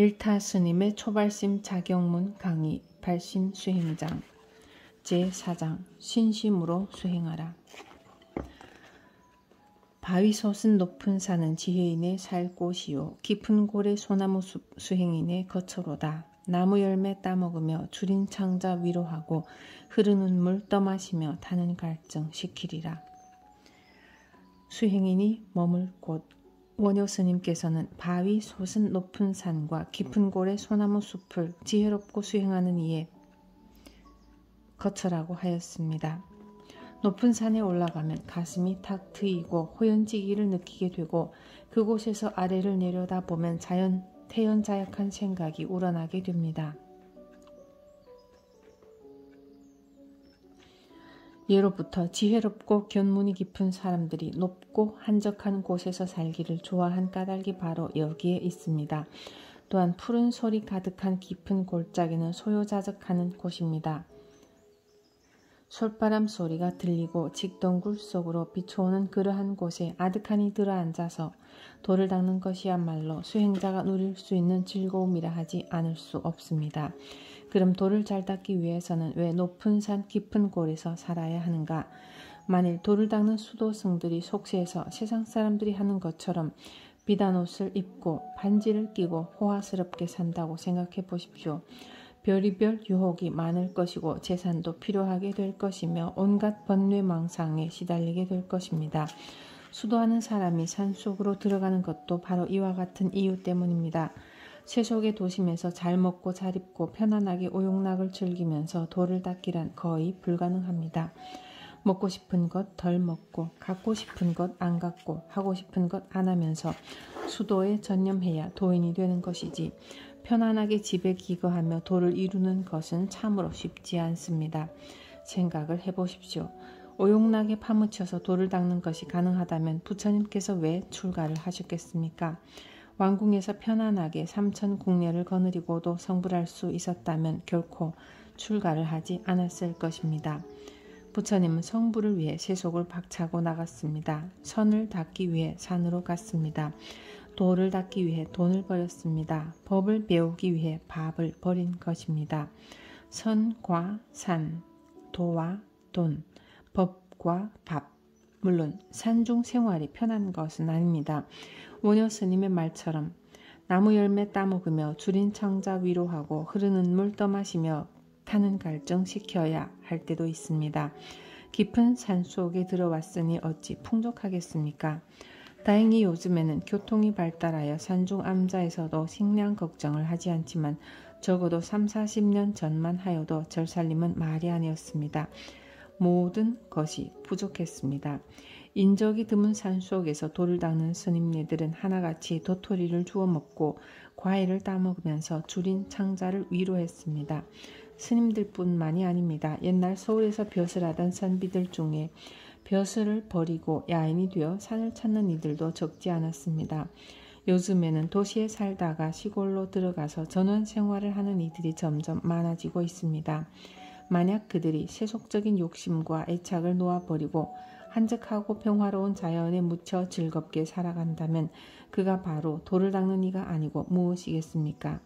일타 스님의 초발심 자경문 강의 발심 수행장 제4장 신심으로 수행하라. 바위솟은 높은 산은 지혜인의 살 곳이요 깊은 골의 소나무 숲 수행인의 거처로다. 나무 열매 따먹으며 주린 창자 위로하고 흐르는 물 떠마시며 타는 갈증 시키리라. 수행인이 머물 곳. 원효 스님께서는 바위 솟은 높은 산과 깊은 골의 소나무 숲을 지혜롭고 수행하는 이의 거처라고 하였습니다. 높은 산에 올라가면 가슴이 탁 트이고 호연지기를 느끼게 되고 그곳에서 아래를 내려다보면 태연자약한 생각이 우러나게 됩니다. 예로부터 지혜롭고 견문이 깊은 사람들이 높고 한적한 곳에서 살기를 좋아한 까닭이 바로 여기에 있습니다. 또한 푸른 소리 가득한 깊은 골짜기는 소요자적하는 곳입니다. 솔바람 소리가 들리고 직덩굴 속으로 비춰오는 그러한 곳에 아득하니 들어앉아서 돌을 닦는 것이야말로 수행자가 누릴 수 있는 즐거움이라 하지 않을 수 없습니다. 그럼 돌을 잘 닦기 위해서는 왜 높은 산 깊은 골에서 살아야 하는가? 만일 돌을 닦는 수도승들이 속세에서 세상 사람들이 하는 것처럼 비단 옷을 입고 반지를 끼고 호화스럽게 산다고 생각해 보십시오. 별의별 유혹이 많을 것이고 재산도 필요하게 될 것이며 온갖 번뇌망상에 시달리게 될 것입니다. 수도하는 사람이 산속으로 들어가는 것도 바로 이와 같은 이유 때문입니다. 세속의 도심에서 잘 먹고 잘 입고 편안하게 오용락을 즐기면서 돌을 닦기란 거의 불가능합니다. 먹고 싶은 것 덜 먹고 갖고 싶은 것 안 갖고 하고 싶은 것 안 하면서 수도에 전념해야 도인이 되는 것이지 편안하게 집에 기거하며 도를 이루는 것은 참으로 쉽지 않습니다. 생각을 해보십시오. 오용락에 파묻혀서 돌을 닦는 것이 가능하다면 부처님께서 왜 출가를 하셨겠습니까? 왕궁에서 편안하게 삼천궁녀를 거느리고도 성불할 수 있었다면 결코 출가를 하지 않았을 것입니다. 부처님은 성불을 위해 세속을 박차고 나갔습니다. 선을 닦기 위해 산으로 갔습니다. 도를 닦기 위해 돈을 버렸습니다. 법을 배우기 위해 밥을 버린 것입니다. 선과 산, 도와 돈, 법과 밥. 물론 산중 생활이 편한 것은 아닙니다. 원효 스님의 말처럼 나무 열매 따먹으며 주린 창자 위로하고 흐르는 물 떠마시며 타는 갈증 시켜야 할 때도 있습니다. 깊은 산속에 들어왔으니 어찌 풍족하겠습니까? 다행히 요즘에는 교통이 발달하여 산중 암자에서도 식량 걱정을 하지 않지만 적어도 30-40년 전만 하여도 절살림은 말이 아니었습니다. 모든 것이 부족했습니다. 인적이 드문 산속에서 돌을 닦는 스님네들은 하나같이 도토리를 주워 먹고 과일을 따먹으면서 주린 창자를 위로했습니다. 스님들뿐만이 아닙니다. 옛날 서울에서 벼슬 하던 선비들 중에 벼슬을 버리고 야인이 되어 산을 찾는 이들도 적지 않았습니다. 요즘에는 도시에 살다가 시골로 들어가서 전원 생활을 하는 이들이 점점 많아지고 있습니다. 만약 그들이 세속적인 욕심과 애착을 놓아버리고 한적하고 평화로운 자연에 묻혀 즐겁게 살아간다면 그가 바로 돌을 닦는 이가 아니고 무엇이겠습니까?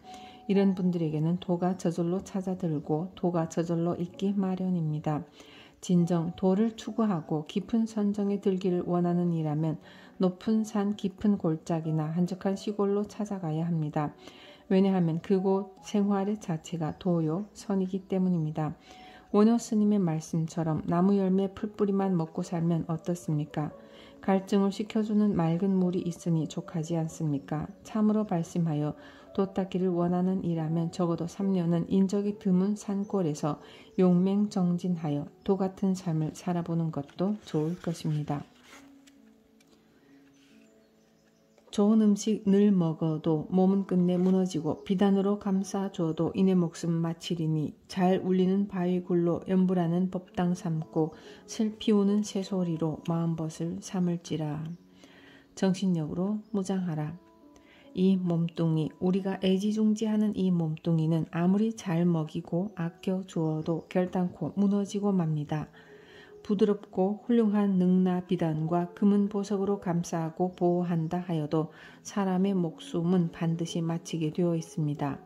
이런 분들에게는 도가 저절로 찾아들고 도가 저절로 있기 마련입니다. 진정 도를 추구하고 깊은 선정에 들기를 원하는 이라면 높은 산 깊은 골짜기나 한적한 시골로 찾아가야 합니다. 왜냐하면 그곳 생활의 자체가 도요 선이기 때문입니다. 원효 스님의 말씀처럼 나무 열매 풀뿌리만 먹고 살면 어떻습니까? 갈증을 식혀주는 맑은 물이 있으니 족하지 않습니까? 참으로 발심하여 도 닦기를 원하는 이라면 적어도 3년은 인적이 드문 산골에서 용맹정진하여 도 같은 삶을 살아보는 것도 좋을 것입니다. 좋은 음식 늘 먹어도 몸은 끝내 무너지고 비단으로 감싸줘도 이내 목숨 마치리니 잘 울리는 바위굴로 연불하는 법당 삼고 슬피우는 새소리로 마음벗을 삼을지라. 정신력으로 무장하라. 이 몸뚱이, 우리가 애지중지하는 이 몸뚱이는 아무리 잘 먹이고 아껴 주어도 결단코 무너지고 맙니다. 부드럽고 훌륭한 능나 비단과 금은 보석으로 감싸고 보호한다 하여도 사람의 목숨은 반드시 마치게 되어 있습니다.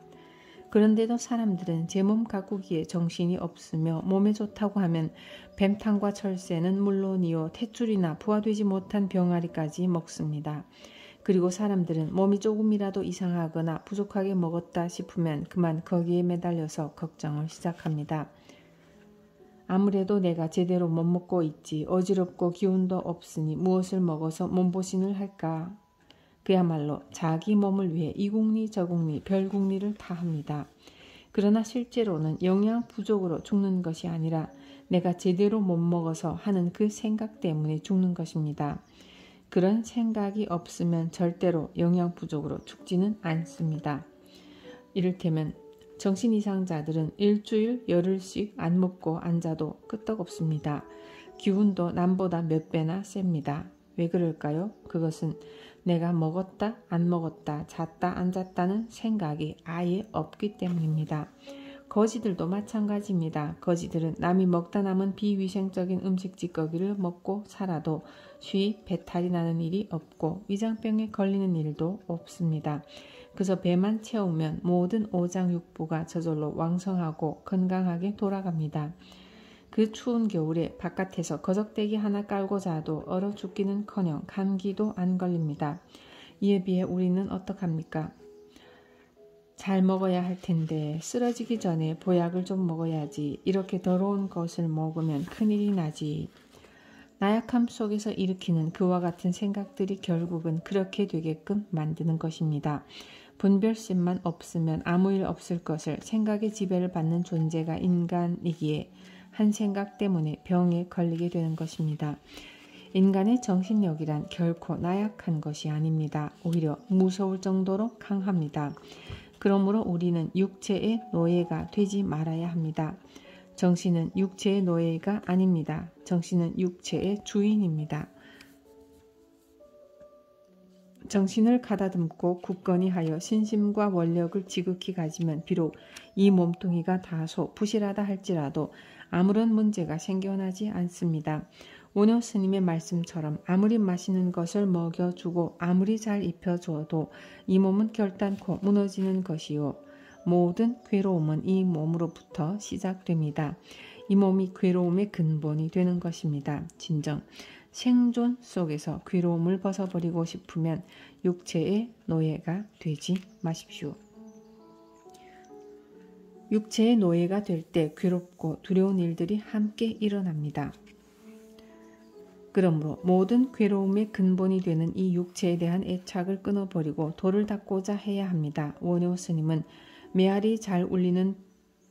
그런데도 사람들은 제 몸 가꾸기에 정신이 없으며 몸에 좋다고 하면 뱀탕과 철새는 물론이요 탯줄이나 부화되지 못한 병아리까지 먹습니다. 그리고 사람들은 몸이 조금이라도 이상하거나 부족하게 먹었다 싶으면 그만 거기에 매달려서 걱정을 시작합니다. 아무래도 내가 제대로 못 먹고 있지 어지럽고 기운도 없으니 무엇을 먹어서 몸보신을 할까? 그야말로 자기 몸을 위해 이궁리 저궁리 별궁리를 다 합니다. 그러나 실제로는 영양 부족으로 죽는 것이 아니라 내가 제대로 못 먹어서 하는 그 생각 때문에 죽는 것입니다. 그런 생각이 없으면 절대로 영양 부족으로 죽지는 않습니다. 이를테면 정신 이상자들은 일주일 열흘씩 안 먹고 앉아도 끄떡없습니다. 기운도 남보다 몇 배나 셉니다. 왜 그럴까요? 그것은 내가 먹었다 안 먹었다 잤다 안 잤다는 생각이 아예 없기 때문입니다. 거지들도 마찬가지입니다. 거지들은 남이 먹다 남은 비위생적인 음식 찌꺼기를 먹고 살아도 쉬이 배탈이 나는 일이 없고 위장병에 걸리는 일도 없습니다. 그저 배만 채우면 모든 오장육부가 저절로 왕성하고 건강하게 돌아갑니다. 그 추운 겨울에 바깥에서 거적대기 하나 깔고 자도 얼어 죽기는커녕 감기도 안 걸립니다. 이에 비해 우리는 어떡합니까? 잘 먹어야 할 텐데 쓰러지기 전에 보약을 좀 먹어야지. 이렇게 더러운 것을 먹으면 큰일이 나지. 나약함 속에서 일으키는 그와 같은 생각들이 결국은 그렇게 되게끔 만드는 것입니다. 분별심만 없으면 아무 일 없을 것을 생각의 지배를 받는 존재가 인간이기에 한 생각 때문에 병에 걸리게 되는 것입니다. 인간의 정신력이란 결코 나약한 것이 아닙니다. 오히려 무서울 정도로 강합니다. 그러므로 우리는 육체의 노예가 되지 말아야 합니다. 정신은 육체의 노예가 아닙니다. 정신은 육체의 주인입니다. 정신을 가다듬고 굳건히 하여 신심과 원력을 지극히 가지면 비록 이 몸뚱이가 다소 부실하다 할지라도 아무런 문제가 생겨나지 않습니다. 원효 스님의 말씀처럼 아무리 맛있는 것을 먹여주고 아무리 잘 입혀주어도 이 몸은 결단코 무너지는 것이요. 모든 괴로움은 이 몸으로부터 시작됩니다. 이 몸이 괴로움의 근본이 되는 것입니다. 진정 생존 속에서 괴로움을 벗어버리고 싶으면 육체의 노예가 되지 마십시오. 육체의 노예가 될 때 괴롭고 두려운 일들이 함께 일어납니다. 그러므로 모든 괴로움의 근본이 되는 이 육체에 대한 애착을 끊어버리고 도를 닦고자 해야 합니다. 원효 스님은 메아리 잘 울리는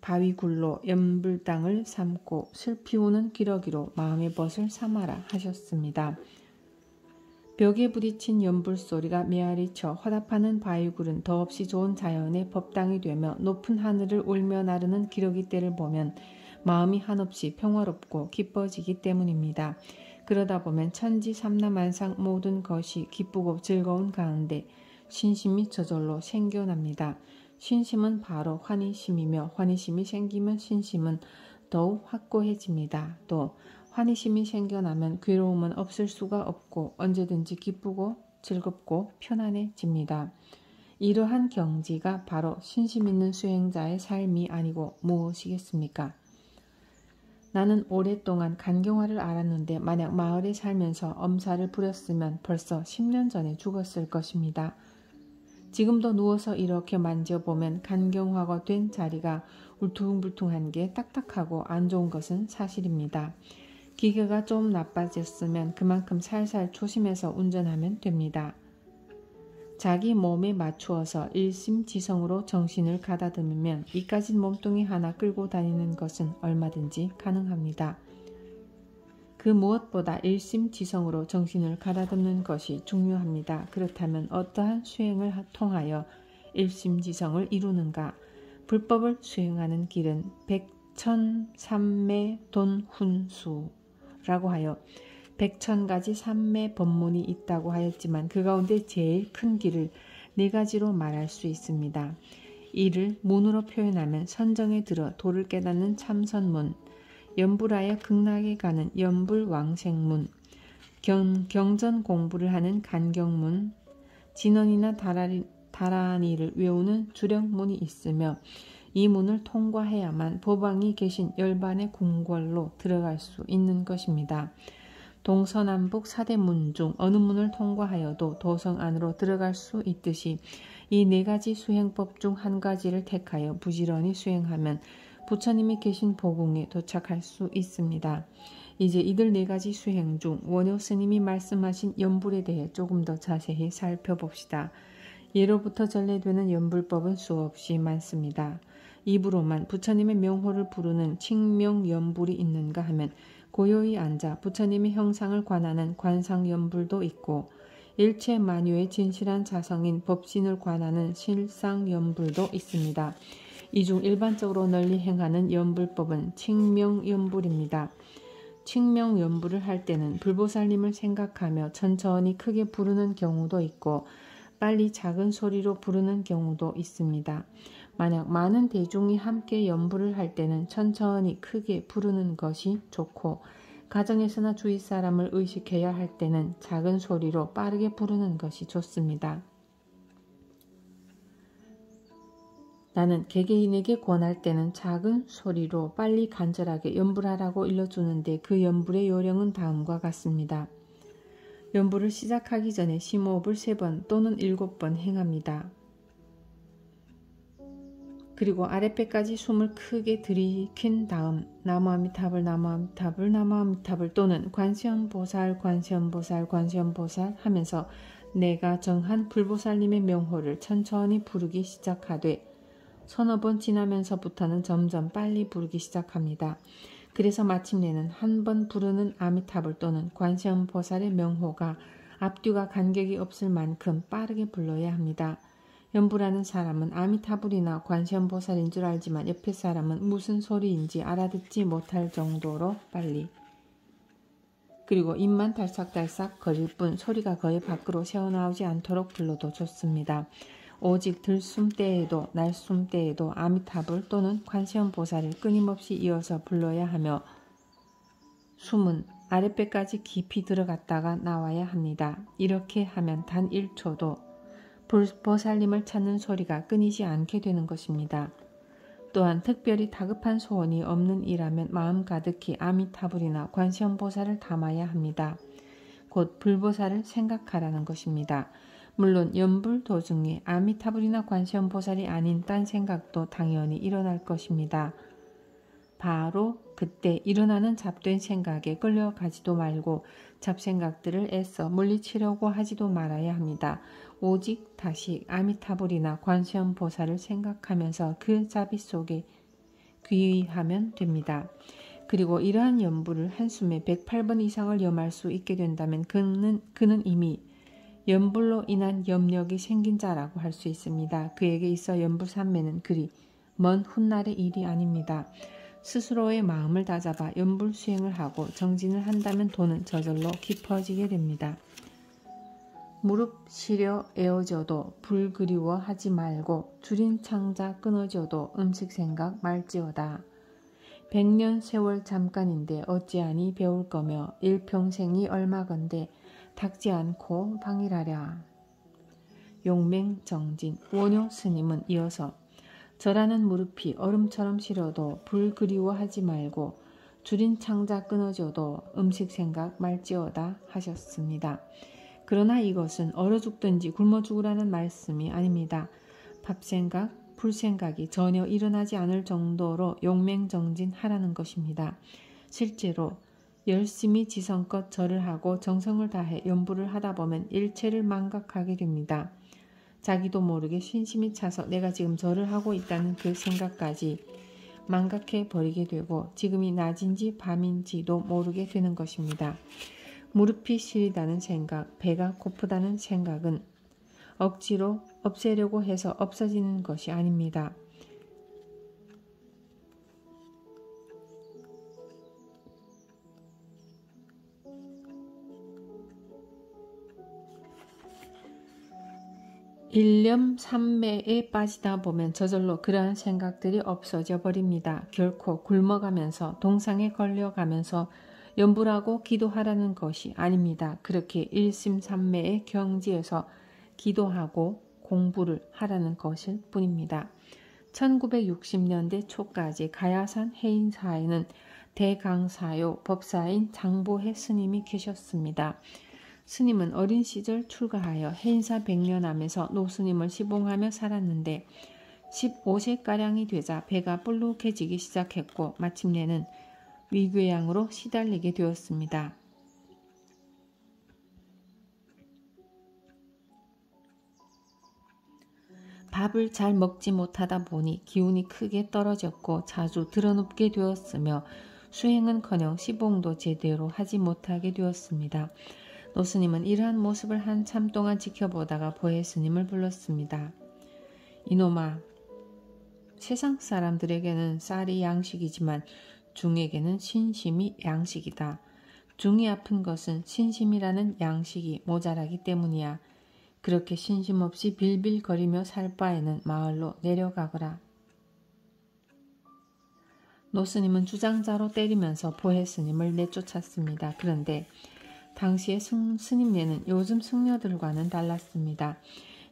바위굴로 연불당을 삼고 슬피우는 기러기로 마음의 벗을 삼아라 하셨습니다. 벽에 부딪힌 연불소리가 메아리쳐 화답하는 바위굴은 더없이 좋은 자연의 법당이 되며 높은 하늘을 울며 나르는 기러기 떼를 보면 마음이 한없이 평화롭고 기뻐지기 때문입니다. 그러다 보면 천지 삼라만상 모든 것이 기쁘고 즐거운 가운데 신심이 저절로 생겨납니다. 신심은 바로 환희심이며 환희심이 생기면 신심은 더욱 확고해집니다. 또 환희심이 생겨나면 괴로움은 없을 수가 없고 언제든지 기쁘고 즐겁고 편안해집니다. 이러한 경지가 바로 신심 있는 수행자의 삶이 아니고 무엇이겠습니까? 나는 오랫동안 간경화를 앓았는데 만약 마을에 살면서 엄살을 부렸으면 벌써 10년 전에 죽었을 것입니다. 지금도 누워서 이렇게 만져보면 간경화가 된 자리가 울퉁불퉁한 게 딱딱하고 안 좋은 것은 사실입니다. 기계가 좀 나빠졌으면 그만큼 살살 조심해서 운전하면 됩니다. 자기 몸에 맞추어서 일심지성으로 정신을 가다듬으면 이까진 몸뚱이 하나 끌고 다니는 것은 얼마든지 가능합니다. 그 무엇보다 일심지성으로 정신을 가다듬는 것이 중요합니다. 그렇다면 어떠한 수행을 통하여 일심지성을 이루는가? 불법을 수행하는 길은 백천삼매 돈훈수라고 하여 100,000가지 삼매 법문이 있다고 하였지만 그 가운데 제일 큰 길을 4가지로 말할 수 있습니다. 이를 문으로 표현하면 선정에 들어 도를 깨닫는 참선문, 연불하여 극락에 가는 연불왕생문, 경전 공부를 하는 간경문, 진원이나 다라니를 외우는 주령문이 있으며 이 문을 통과해야만 법왕이 계신 열반의 궁궐로 들어갈 수 있는 것입니다. 동서남북 4대 문 중 어느 문을 통과하여도 도성 안으로 들어갈 수 있듯이 이 4가지 수행법 중 한 가지를 택하여 부지런히 수행하면 부처님이 계신 보궁에 도착할 수 있습니다. 이제 이들 4가지 수행 중 원효 스님이 말씀하신 연불에 대해 조금 더 자세히 살펴봅시다. 예로부터 전래되는 연불법은 수없이 많습니다. 입으로만 부처님의 명호를 부르는 칭명연불이 있는가 하면 고요히 앉아 부처님의 형상을 관하는 관상연불도 있고 일체 만유의 진실한 자성인 법신을 관하는 실상연불도 있습니다. 이 중 일반적으로 널리 행하는 연불법은 칭명연불입니다. 칭명연불을 할 때는 불보살님을 생각하며 천천히 크게 부르는 경우도 있고 빨리 작은 소리로 부르는 경우도 있습니다. 만약 많은 대중이 함께 연불을 할 때는 천천히 크게 부르는 것이 좋고 가정에서나 주위 사람을 의식해야 할 때는 작은 소리로 빠르게 부르는 것이 좋습니다. 나는 개개인에게 권할 때는 작은 소리로 빨리 간절하게 연불하라고 일러주는데 그 연불의 요령은 다음과 같습니다. 연불을 시작하기 전에 심호흡을 3번 또는 7번 행합니다. 그리고 아랫배까지 숨을 크게 들이킨 다음 나무아미타불 나무아미타불 나무아미타불 또는 관세음보살 관세음보살 관세음보살 하면서 내가 정한 불보살님의 명호를 천천히 부르기 시작하되 서너 번 지나면서부터는 점점 빨리 부르기 시작합니다. 그래서 마침내는 한 번 부르는 아미타불 또는 관세음보살의 명호가 앞뒤가 간격이 없을 만큼 빠르게 불러야 합니다. 연불하는 사람은 아미타불이나 관세음보살인 줄 알지만 옆에 사람은 무슨 소리인지 알아듣지 못할 정도로 빨리, 그리고 입만 달싹달싹 거릴 뿐 소리가 거의 밖으로 새어나오지 않도록 불러도 좋습니다. 오직 들숨 때에도 날숨 때에도 아미타불 또는 관세음보살을 끊임없이 이어서 불러야 하며 숨은 아랫배까지 깊이 들어갔다가 나와야 합니다. 이렇게 하면 단 1초도 불보살님을 찾는 소리가 끊이지 않게 되는 것입니다. 또한 특별히 다급한 소원이 없는 이라면 마음 가득히 아미타불이나 관세음보살을 담아야 합니다. 곧 불보살을 생각하라는 것입니다. 물론 연불 도중에 아미타불이나 관세음보살이 아닌 딴 생각도 당연히 일어날 것입니다. 바로 그때 일어나는 잡된 생각에 끌려가지도 말고 잡생각들을 애써 물리치려고 하지도 말아야 합니다. 오직 다시 아미타불이나 관세음보살을 생각하면서 그 자비 속에 귀의하면 됩니다. 그리고 이러한 연불을 한숨에 108번 이상을 염할 수 있게 된다면 그는 이미 연불로 인한 염력이 생긴 자라고 할 수 있습니다. 그에게 있어 연불삼매는 그리 먼 훗날의 일이 아닙니다. 스스로의 마음을 다잡아 연불 수행을 하고 정진을 한다면 도는 저절로 깊어지게 됩니다. 무릎 시려 에어져도 불 그리워하지 말고 줄인 창자 끊어져도 음식 생각 말지어다. 100년 세월 잠깐인데 어찌하니 배울 거며 일평생이 얼마건데 닦지 않고 방일하랴. 용맹정진 원효 스님은 이어서 저라는 무릎이 얼음처럼 시려도 불 그리워하지 말고 줄인 창자 끊어져도 음식 생각 말지어다 하셨습니다. 그러나 이것은 얼어 죽든지 굶어 죽으라는 말씀이 아닙니다. 밥 생각, 불 생각이 전혀 일어나지 않을 정도로 용맹정진하라는 것입니다. 실제로 열심히 지성껏 절을 하고 정성을 다해 연불을 하다 보면 일체를 망각하게 됩니다. 자기도 모르게 신심이 차서 내가 지금 절을 하고 있다는 그 생각까지 망각해 버리게 되고 지금이 낮인지 밤인지도 모르게 되는 것입니다. 무릎이 시리다는 생각, 배가 고프다는 생각은 억지로 없애려고 해서 없어지는 것이 아닙니다. 일념 삼매에 빠지다 보면 저절로 그러한 생각들이 없어져 버립니다. 결코 굶어가면서 동상에 걸려가면서 염불하고 기도하라는 것이 아닙니다. 그렇게 일심삼매의 경지에서 기도하고 공부를 하라는 것일 뿐입니다. 1960년대 초까지 가야산 해인사에는 대강사요 법사인 장보해 스님이 계셨습니다. 스님은 어린 시절 출가하여 해인사 백년암에서 노스님을 시봉하며 살았는데 15세가량이 되자 배가 볼록해지기 시작했고 마침내는 위궤양으로 시달리게 되었습니다. 밥을 잘 먹지 못하다 보니 기운이 크게 떨어졌고 자주 드러눕게 되었으며 수행은커녕 시봉도 제대로 하지 못하게 되었습니다. 노스님은 이러한 모습을 한참 동안 지켜보다가 보혜 스님을 불렀습니다. 이놈아, 세상 사람들에게는 쌀이 양식이지만 중에게는 신심이 양식이다. 중이 아픈 것은 신심이라는 양식이 모자라기 때문이야. 그렇게 신심 없이 빌빌거리며 살 바에는 마을로 내려가거라. 노스님은 주장자로 때리면서 보혜 스님을 내쫓았습니다. 그런데 당시의 스님네는 요즘 승려들과는 달랐습니다.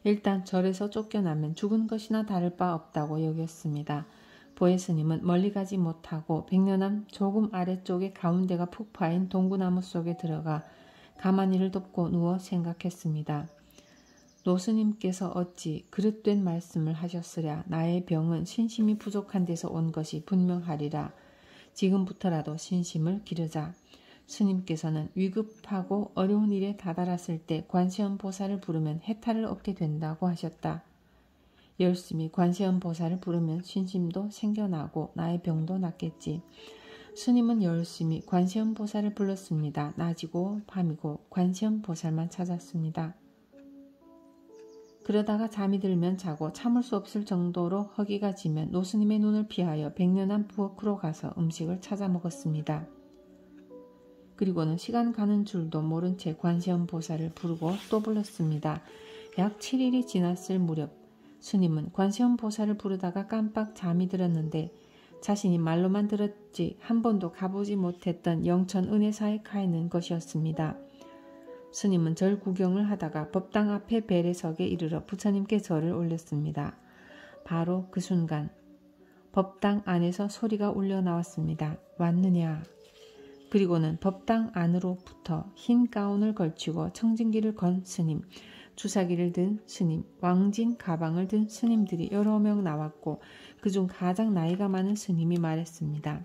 일단 절에서 쫓겨나면 죽은 것이나 다를 바 없다고 여겼습니다. 보혜 스님은 멀리 가지 못하고 백년암 조금 아래쪽에 가운데가 푹 파인 동구나무 속에 들어가 가만히를 덮고 누워 생각했습니다. 노스님께서 어찌 그릇된 말씀을 하셨으랴. 나의 병은 신심이 부족한 데서 온 것이 분명하리라. 지금부터라도 신심을 기르자. 스님께서는 위급하고 어려운 일에 다다랐을 때 관세음보살을 부르면 해탈을 얻게 된다고 하셨다. 열심히 관세음보살을 부르면 신심도 생겨나고 나의 병도 낫겠지. 스님은 열심히 관세음보살을 불렀습니다. 낮이고 밤이고 관세음보살만 찾았습니다. 그러다가 잠이 들면 자고 참을 수 없을 정도로 허기가 지면 노스님의 눈을 피하여 백년암 부엌으로 가서 음식을 찾아 먹었습니다. 그리고는 시간 가는 줄도 모른 채 관세음보살을 부르고 또 불렀습니다. 약 7일이 지났을 무렵 스님은 관세음보살을 부르다가 깜빡 잠이 들었는데 자신이 말로만 들었지 한 번도 가보지 못했던 영천 은혜사에 가 있는 것이었습니다. 스님은 절 구경을 하다가 법당 앞에 배례석에 이르러 부처님께 절을 올렸습니다. 바로 그 순간 법당 안에서 소리가 울려 나왔습니다. 왔느냐? 그리고는 법당 안으로부터 흰 가운을 걸치고 청진기를 건 스님, 주사기를 든 스님, 왕진 가방을 든 스님들이 여러 명 나왔고 그중 가장 나이가 많은 스님이 말했습니다.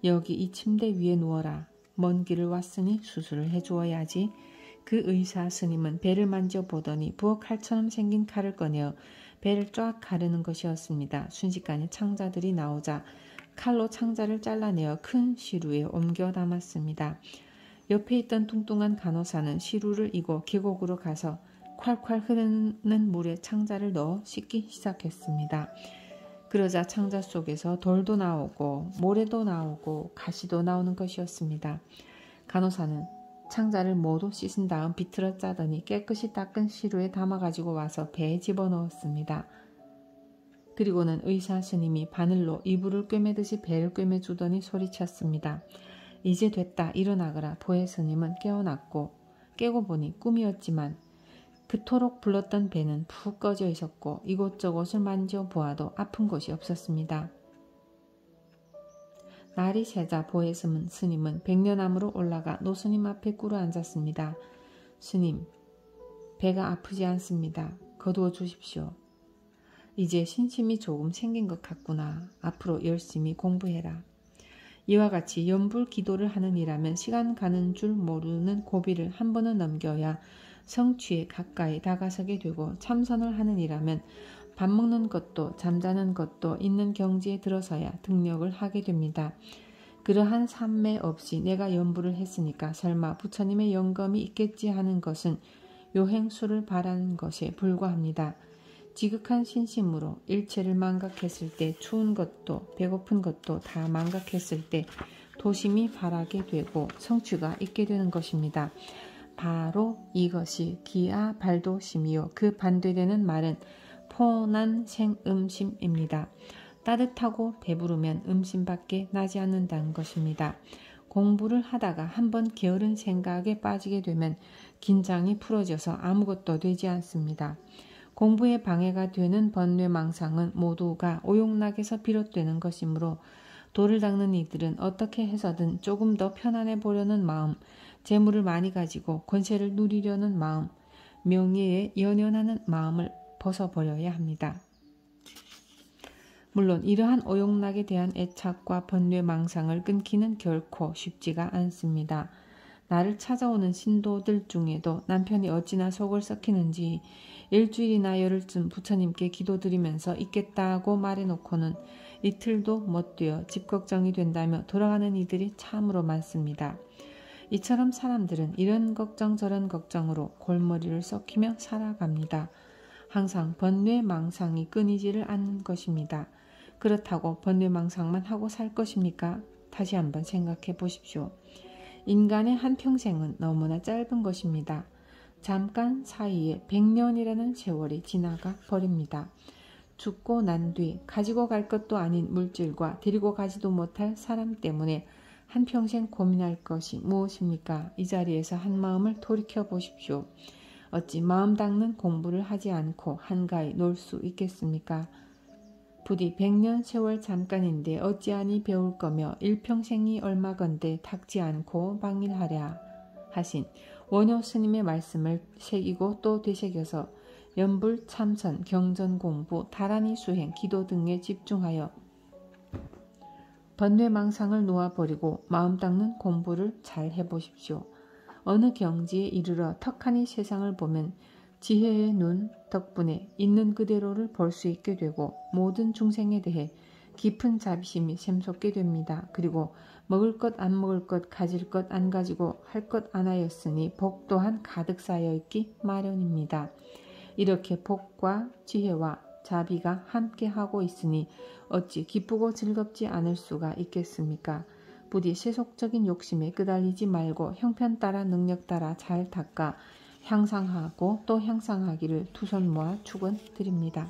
여기 이 침대 위에 누워라. 먼 길을 왔으니 수술을 해주어야지. 그 의사 스님은 배를 만져보더니 부엌칼처럼 생긴 칼을 꺼내어 배를 쫙 가르는 것이었습니다. 순식간에 창자들이 나오자 칼로 창자를 잘라내어 큰 시루에 옮겨 담았습니다. 옆에 있던 뚱뚱한 간호사는 시루를 이고 계곡으로 가서 콸콸 흐르는 물에 창자를 넣어 씻기 시작했습니다. 그러자 창자 속에서 돌도 나오고 모래도 나오고 가시도 나오는 것이었습니다. 간호사는 창자를 모두 씻은 다음 비틀어 짜더니 깨끗이 닦은 시루에 담아가지고 와서 배에 집어넣었습니다. 그리고는 의사 스님이 바늘로 이불을 꿰매듯이 배를 꿰매주더니 소리쳤습니다. 이제 됐다. 일어나거라. 보혜 스님은 깨어났고 깨고 보니 꿈이었지만 그토록 불렀던 배는 푹 꺼져 있었고 이곳저곳을 만져보아도 아픈 곳이 없었습니다. 날이 새자 보혜 스님은 백년암으로 올라가 노스님 앞에 꿇어 앉았습니다. 스님, 배가 아프지 않습니다. 거두어 주십시오. 이제 신심이 조금 생긴 것 같구나. 앞으로 열심히 공부해라. 이와 같이 연불 기도를 하는 이라면 시간 가는 줄 모르는 고비를 한 번은 넘겨야 성취에 가까이 다가서게 되고 참선을 하는 이라면 밥 먹는 것도 잠자는 것도 있는 경지에 들어서야 등력을 하게 됩니다. 그러한 삼매 없이 내가 연불을 했으니까 설마 부처님의 영검이 있겠지 하는 것은 요행수를 바라는 것에 불과합니다. 지극한 신심으로 일체를 망각했을 때 추운 것도 배고픈 것도 다 망각했을 때 도심이 바라게 되고 성취가 있게 되는 것입니다. 바로 이것이 기아 발도심이요. 그 반대되는 말은 포난 생음심입니다. 따뜻하고 배부르면 음심밖에 나지 않는다는 것입니다. 공부를 하다가 한번 게으른 생각에 빠지게 되면 긴장이 풀어져서 아무것도 되지 않습니다. 공부에 방해가 되는 번뇌망상은 모두가 오용락에서 비롯되는 것이므로 도를 닦는 이들은 어떻게 해서든 조금 더 편안해 보려는 마음, 재물을 많이 가지고 권세를 누리려는 마음, 명예에 연연하는 마음을 벗어버려야 합니다. 물론 이러한 오용락에 대한 애착과 번뇌망상을 끊기는 결코 쉽지가 않습니다. 나를 찾아오는 신도들 중에도 남편이 어찌나 속을 썩히는지 일주일이나 열흘쯤 부처님께 기도드리면서 있겠다고 말해놓고는 이틀도 못 되어 집 걱정이 된다며 돌아가는 이들이 참으로 많습니다. 이처럼 사람들은 이런 걱정 저런 걱정으로 골머리를 썩히며 살아갑니다. 항상 번뇌망상이 끊이지를 않는 것입니다. 그렇다고 번뇌망상만 하고 살 것입니까? 다시 한번 생각해 보십시오. 인간의 한평생은 너무나 짧은 것입니다. 잠깐 사이에 100년이라는 세월이 지나가 버립니다. 죽고 난 뒤 가지고 갈 것도 아닌 물질과 데리고 가지도 못할 사람 때문에 한평생 고민할 것이 무엇입니까? 이 자리에서 한마음을 돌이켜 보십시오. 어찌 마음 닦는 공부를 하지 않고 한가히 놀 수 있겠습니까? 부디 100년 세월 잠깐인데 어찌하니 배울 거며 일평생이 얼마건대 닦지 않고 방일하랴 하신 원효 스님의 말씀을 새기고 또 되새겨서 연불, 참선, 경전 공부, 다란이 수행, 기도 등에 집중하여 번뇌망상을 놓아버리고 마음 닦는 공부를 잘 해보십시오. 어느 경지에 이르러 턱하니 세상을 보면 지혜의 눈 덕분에 있는 그대로를 볼 수 있게 되고 모든 중생에 대해 깊은 자비심이 샘솟게 됩니다. 그리고 먹을 것 안 먹을 것 가질 것 안 가지고 할 것 안 하였으니 복 또한 가득 쌓여 있기 마련입니다. 이렇게 복과 지혜와 자비가 함께하고 있으니 어찌 기쁘고 즐겁지 않을 수가 있겠습니까? 부디 세속적인 욕심에 끄달리지 말고 형편 따라 능력 따라 잘 닦아 향상하고 또 향상하기를 두 손 모아 축원드립니다.